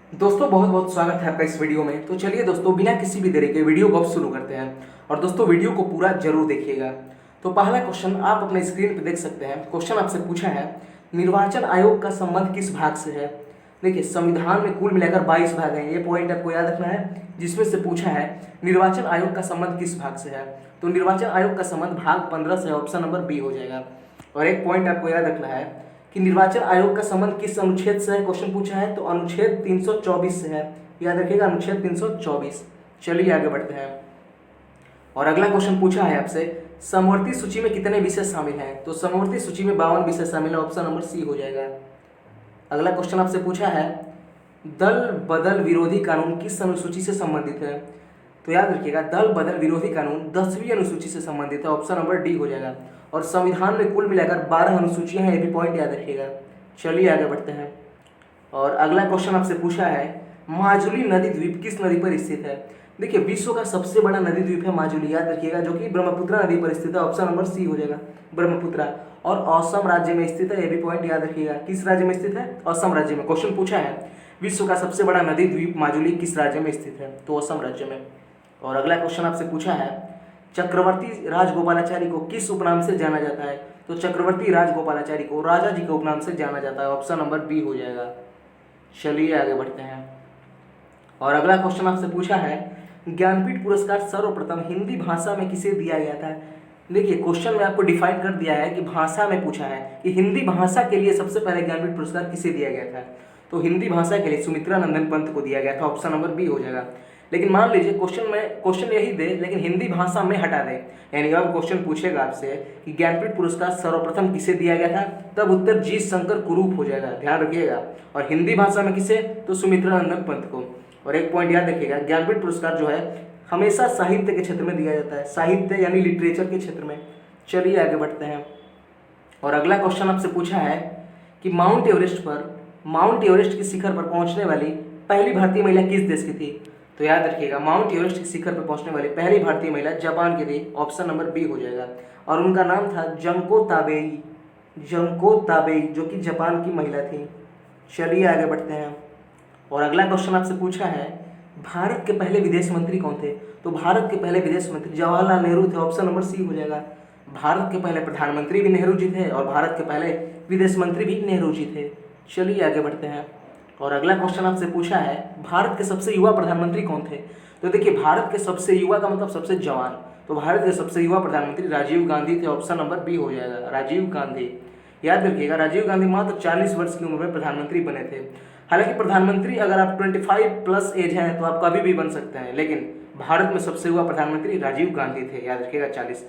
दोस्तों बहुत बहुत स्वागत है आपका इस वीडियो में। तो चलिए दोस्तों, बिना किसी भी देरी के वीडियो को अब शुरू करते हैं। और दोस्तों वीडियो को पूरा जरूर देखिएगा। तो पहला क्वेश्चन आप अपने स्क्रीन पे देख सकते हैं। क्वेश्चन आपसे पूछा है, निर्वाचन आयोग का संबंध किस भाग से है। देखिए, संविधान में कुल मिलाकर 22 भाग हैं, ये पॉइंट आपको याद रखना है। जिसमें से पूछा है निर्वाचन आयोग का संबंध किस भाग से है, तो निर्वाचन आयोग का संबंध भाग 15 से, ऑप्शन नंबर बी हो जाएगा। और एक पॉइंट आपको याद रखना है कि निर्वाचन आयोग का संबंध किस अनुच्छेद से है, क्वेश्चन पूछा है तो अनुच्छेद 324 से है। याद रखिएगा, अनुच्छेद 324। चलिए आगे बढ़ते हैं। और अगला क्वेश्चन पूछा है आपसे, समवर्ती सूची में कितने विषय शामिल हैं, तो समवर्ती सूची में 52 विषय शामिल है, ऑप्शन नंबर सी हो जाएगा। अगला क्वेश्चन आपसे पूछा है, दल बदल विरोधी कानून किस अनुसूची से संबंधित है, तो याद रखिएगा दल बदल विरोधी कानून 10वीं अनुसूची से संबंधित है, ऑप्शन नंबर डी हो जाएगा। और संविधान में कुल मिलाकर 12 अनुसूचियां हैं, ये भी पॉइंट याद रखिएगा। चलिए आगे बढ़ते हैं। और अगला क्वेश्चन आपसे पूछा है, माजुली नदी द्वीप किस नदी पर स्थित है। देखिए, विश्व का सबसे बड़ा नदी द्वीप है माजुली, याद रखिएगा, जो कि ब्रह्मपुत्रा नदी पर स्थित है, ऑप्शन नंबर सी हो जाएगा ब्रह्मपुत्रा। और असम राज्य में स्थित है, ये भी पॉइंट याद रखिएगा। किस राज्य में स्थित है, असम राज्य में। क्वेश्चन पूछा है, विश्व का सबसे बड़ा नदी द्वीप माजुली किस राज्य में स्थित है, तो असम राज्य में। और अगला क्वेश्चन आपसे पूछा है, चक्रवर्ती राजगोपालाचारी को किस उपनाम से जाना जाता है, तो चक्रवर्ती राजगोपालाचारी को राजा जी के उपनाम से जाना जाता है, ऑप्शन नंबर बी हो जाएगा। चलिए आगे बढ़ते हैं। और अगला क्वेश्चन आपसे पूछा है, ज्ञानपीठ पुरस्कार सर्वप्रथम हिंदी भाषा में किसे दिया गया था। देखिए, क्वेश्चन में आपको डिफाइन कर दिया है कि भाषा में पूछा है कि हिंदी भाषा के लिए सबसे पहले ज्ञानपीठ पुरस्कार किसे दिया गया था, तो हिंदी भाषा के लिए सुमित्रा नंदन पंत को दिया गया था, ऑप्शन नंबर बी हो जाएगा। लेकिन मान लीजिए क्वेश्चन यही दे लेकिन हिंदी भाषा में हटा दे, यानी अब क्वेश्चन पूछेगा आपसे कि ज्ञानपीठ पुरस्कार सर्वप्रथम किसे दिया गया था, तब उत्तर जी शंकर कुरूप हो जाएगा, ध्यान रखिएगा। और हिंदी भाषा में किसे, तो सुमित्रा नंदन पंत को। और एक पॉइंट याद रखिएगा, ज्ञानपीठ पुरस्कार जो है हमेशा साहित्य के क्षेत्र में दिया जाता है, साहित्य यानी लिटरेचर के क्षेत्र में। चलिए आगे बढ़ते हैं। और अगला क्वेश्चन आपसे पूछा है कि माउंट एवरेस्ट की शिखर पर पहुंचने वाली पहली भारतीय महिला किस देश की थी, तो याद रखिएगा माउंट एवरेस्ट की शिखर पर पहुंचने वाली पहली भारतीय महिला जापान की थी, ऑप्शन नंबर बी हो जाएगा। और उनका नाम था जंको ताबेई, जो कि जापान की महिला थी। चलिए आगे बढ़ते हैं। और अगला क्वेश्चन आपसे पूछा है, भारत के पहले विदेश मंत्री कौन थे, तो भारत के पहले विदेश मंत्री जवाहरलाल नेहरू थे, ऑप्शन नंबर सी हो जाएगा। भारत के पहले प्रधानमंत्री भी नेहरू जी थे और भारत के पहले विदेश मंत्री भी नेहरू जी थे। चलिए आगे बढ़ते हैं। और अगला क्वेश्चन आपसे पूछा है, भारत के सबसे युवा प्रधानमंत्री कौन थे, तो देखिए भारत के सबसे युवा का मतलब सबसे जवान, तो भारत के सबसे युवा प्रधानमंत्री राजीव गांधी थे, ऑप्शन नंबर बी हो जाएगा राजीव गांधी। याद रखिएगा, राजीव गांधी मात्र 40 वर्ष की उम्र में प्रधानमंत्री बने थे। हालांकि प्रधानमंत्री अगर आप 25 प्लस एज हैं तो आप कभी भी बन सकते हैं, लेकिन भारत में सबसे युवा प्रधानमंत्री राजीव गांधी थे, याद रखिएगा 40।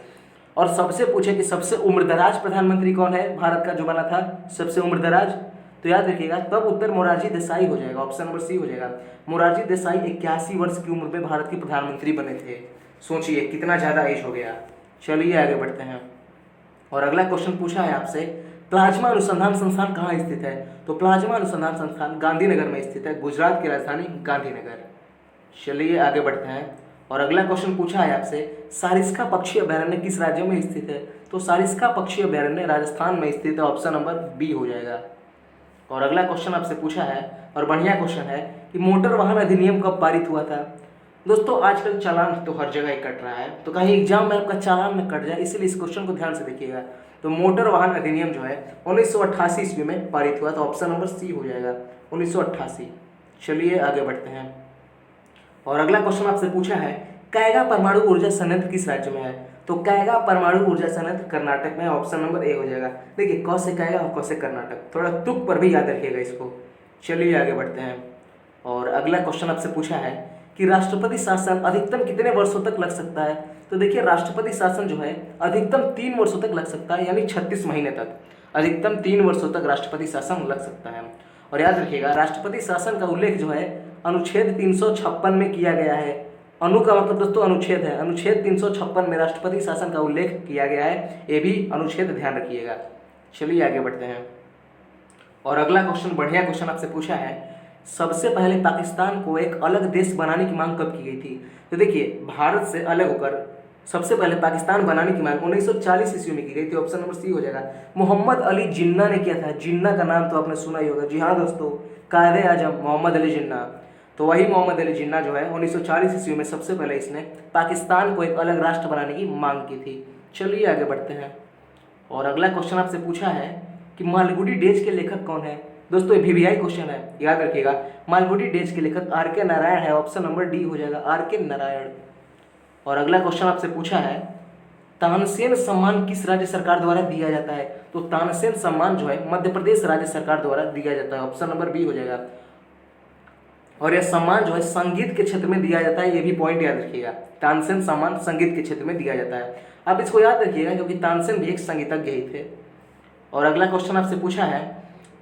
और सबसे पूछे कि सबसे उम्रदराज प्रधानमंत्री कौन है भारत का जो बना था सबसे उम्रदराज, तो याद रखिएगा तब उत्तर मोरारजी देसाई हो जाएगा, ऑप्शन नंबर सी हो जाएगा। मोरारजी देसाई 81 वर्ष की उम्र में भारत के प्रधानमंत्री बने थे। सोचिए कितना ज़्यादा एज हो गया। चलिए आगे बढ़ते हैं। और अगला क्वेश्चन पूछा है आपसे, प्लाज्मा अनुसंधान संस्थान कहाँ स्थित है, तो प्लाज्मा अनुसंधान संस्थान गांधीनगर में स्थित है, गुजरात की राजधानी गांधीनगर। चलिए आगे बढ़ते हैं। और अगला क्वेश्चन पूछा है आपसे, सारिस्का पक्षी अभयारण्य किस राज्य में स्थित है, तो सारिस्का पक्षी अभयारण्य राजस्थान में स्थित है, ऑप्शन नंबर बी हो जाएगा। और अगला क्वेश्चन आपसे पूछा है और बढ़िया क्वेश्चन है कि मोटर वाहन अधिनियम कब पारित हुआ था। दोस्तों आजकल चालान तो हर जगह ही कट रहा है, तो कहीं एग्जाम में आपका चालान न कट जाए इसलिए इस क्वेश्चन को ध्यान से देखिएगा। तो मोटर वाहन अधिनियम जो है 1988 ईस्वी में पारित हुआ, तो ऑप्शन नंबर सी हो जाएगा 1988। चलिए आगे बढ़ते हैं। और अगला क्वेश्चन आपसे पूछा है, कैगा परमाणु ऊर्जा संयंत्र किस राज्य में है, तो कैगा परमाणु ऊर्जा संयंत्र कर्नाटक में, ऑप्शन नंबर ए हो जाएगा। देखिए क से कैगा और क से कर्नाटक, थोड़ा तुक पर भी याद रखिएगा इसको। चलिए आगे बढ़ते हैं। और अगला क्वेश्चन आपसे पूछा है कि राष्ट्रपति शासन अधिकतम कितने वर्षों तक लग सकता है, तो देखिए राष्ट्रपति शासन जो है अधिकतम 3 वर्षों तक लग सकता है, यानी 36 महीने तक, अधिकतम 3 वर्षों तक राष्ट्रपति शासन लग सकता है। और याद रखिएगा राष्ट्रपति शासन का उल्लेख जो है अनुच्छेद 356 में किया गया है। अनु का मतलब दोस्तों अनुच्छेद है, अनुच्छेद 356 में राष्ट्रपति शासन का उल्लेख किया गया है, ये भी अनुच्छेद ध्यान रखिएगा। चलिए आगे बढ़ते हैं। और अगला क्वेश्चन बढ़िया क्वेश्चन आपसे पूछा है, सबसे पहले पाकिस्तान को एक अलग देश बनाने की मांग कब की गई थी, तो देखिए भारत से अलग होकर सबसे पहले पाकिस्तान बनाने की मांग 1940 ईस्वी में की गई थी, ऑप्शन नंबर सी हो जाएगा। मोहम्मद अली जिन्ना ने किया था, जिन्ना का नाम तो आपने सुना ही होगा। जी हाँ दोस्तों, कायदे आजम मोहम्मद अली जिन्ना। तो वही मोहम्मद अली जिन्ना जो है 1940 ईस्वी में सबसे पहले इसने पाकिस्तान को एक अलग राष्ट्र बनाने की मांग की थी। चलिए आगे बढ़ते हैं। और अगला क्वेश्चन आपसे पूछा है कि मालगुडी डेज के लेखक कौन है। दोस्तों ये VVI क्वेश्चन है, याद रखिएगा। मालगुडी डेज के लेखक RK नारायण है, ऑप्शन नंबर डी हो जाएगा, RK नारायण। और अगला क्वेश्चन आपसे पूछा है तानसेन सम्मान किस राज्य सरकार द्वारा दिया जाता है। तो तानसेन सम्मान जो है मध्य प्रदेश राज्य सरकार द्वारा दिया जाता है, ऑप्शन नंबर बी हो जाएगा। और यह सम्मान जो है संगीत के क्षेत्र में दिया जाता है, ये भी पॉइंट याद रखिएगा। तानसेन सम्मान संगीत के क्षेत्र में दिया जाता है। आप इसको याद रखिएगा क्योंकि तानसेन भी एक संगीतज्ञ ही थे। और अगला क्वेश्चन आपसे पूछा है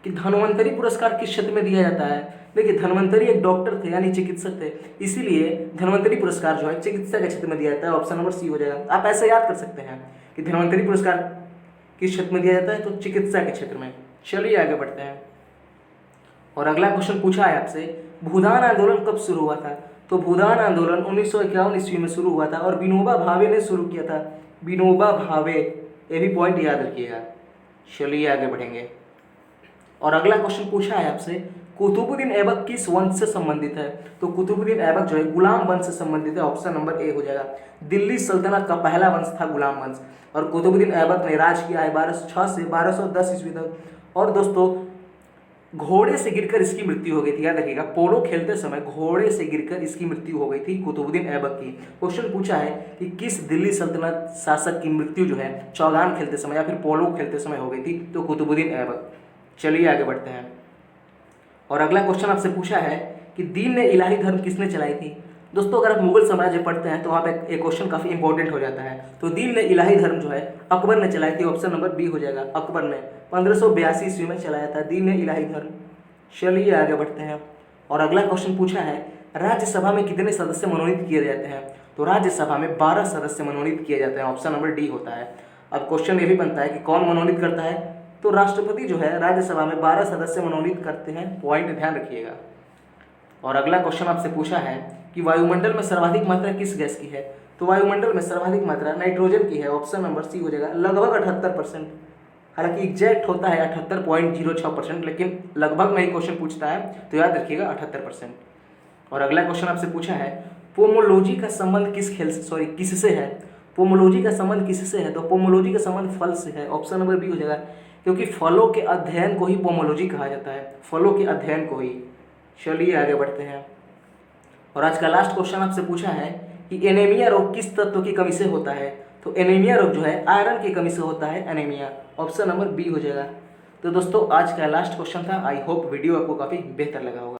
कि धन्वंतरी पुरस्कार किस क्षेत्र में दिया जाता है। देखिए धन्वंतरी एक डॉक्टर थे यानी चिकित्सक थे, इसीलिए धन्वंतरी पुरस्कार जो है चिकित्सा के क्षेत्र में दिया जाता है, ऑप्शन नंबर सी हो जाएगा। आप ऐसे याद कर सकते हैं कि धन्वंतरी पुरस्कार किस क्षेत्र में दिया जाता है, तो चिकित्सा के क्षेत्र में। चलिए आगे बढ़ते हैं। और अगला क्वेश्चन पूछा है आपसे भूदान आंदोलन कब शुरू हुआ था। तो भूदान आंदोलन 1951 ईस्वी में शुरू हुआ था और विनोबा भावे ने शुरू किया था, विनोबा भावे, ये भी पॉइंट याद रखिएगा। चलिए आगे बढ़ेंगे। और अगला क्वेश्चन पूछा है आपसे कुतुबुद्दीन ऐबक किस वंश से संबंधित है। तो कुतुबुद्दीन ऐबक जो है गुलाम वंश से संबंधित है, ऑप्शन नंबर ए हो जाएगा। दिल्ली सल्तनत का पहला वंश था गुलाम वंश और कुतुबुद्दीन ऐबक ने राज किया है 1206 से 1210 ईस्वी तक। और दोस्तों घोड़े से गिरकर इसकी मृत्यु हो गई थी, याद रखिएगा। पोलो खेलते समय घोड़े से गिरकर इसकी मृत्यु हो गई थी कुतुबुद्दीन ऐबक की। क्वेश्चन पूछा है कि किस दिल्ली सल्तनत शासक की मृत्यु जो है चौगान खेलते समय या फिर पोलो खेलते समय हो गई थी, तो कुतुबुद्दीन ऐबक। चलिए आगे बढ़ते हैं। और अगला क्वेश्चन आपसे पूछा है कि दीन ए इलाही धर्म किसने चलाई थी। दोस्तों अगर आप मुगल साम्राज्य पढ़ते हैं तो वहाँ पे एक क्वेश्चन काफी इंपॉर्टेंट हो जाता है। तो दीन ए इलाही धर्म जो है अकबर ने चलाई थी, ऑप्शन नंबर बी हो जाएगा। अकबर ने 1582 ईस्वी में चलाया था दीन ए इलाही धर्म। चलिए आगे बढ़ते हैं। और अगला क्वेश्चन पूछा है राज्यसभा में कितने सदस्य मनोनीत किए जाते हैं। तो राज्यसभा में 12 सदस्य मनोनीत किए जाते हैं, ऑप्शन नंबर डी होता है। अब क्वेश्चन ये भी बनता है कि कौन मनोनीत करता है, तो राष्ट्रपति जो है राज्यसभा में 12 सदस्य मनोनीत करते हैं, पॉइंट ध्यान रखिएगा। और अगला क्वेश्चन आपसे पूछा है कि वायुमंडल में सर्वाधिक मात्रा किस गैस की है। तो वायुमंडल में सर्वाधिक मात्रा नाइट्रोजन की है, ऑप्शन नंबर सी हो जाएगा, लगभग 78%। हालांकि एग्जैक्ट होता है 78.06%, लेकिन लगभग में ही क्वेश्चन पूछता है तो याद रखिएगा 78%। और अगला क्वेश्चन आपसे पूछा है पोमोलॉजी का संबंध किससे है। पोमोलॉजी का संबंध किससे है, तो पोमोलॉजी का संबंध फल से है, ऑप्शन नंबर बी हो जाएगा। क्योंकि फलों के अध्ययन को ही पोमोलॉजी कहा जाता है, फलों के अध्ययन को ही। चलिए आगे बढ़ते हैं। और आज का लास्ट क्वेश्चन आपसे पूछा है कि एनीमिया रोग किस तत्व की कमी से होता है। तो एनीमिया रोग जो है आयरन की कमी से होता है एनीमिया, ऑप्शन नंबर बी हो जाएगा। तो दोस्तों आज का लास्ट क्वेश्चन था। आई होप वीडियो आपको काफ़ी बेहतर लगा होगा।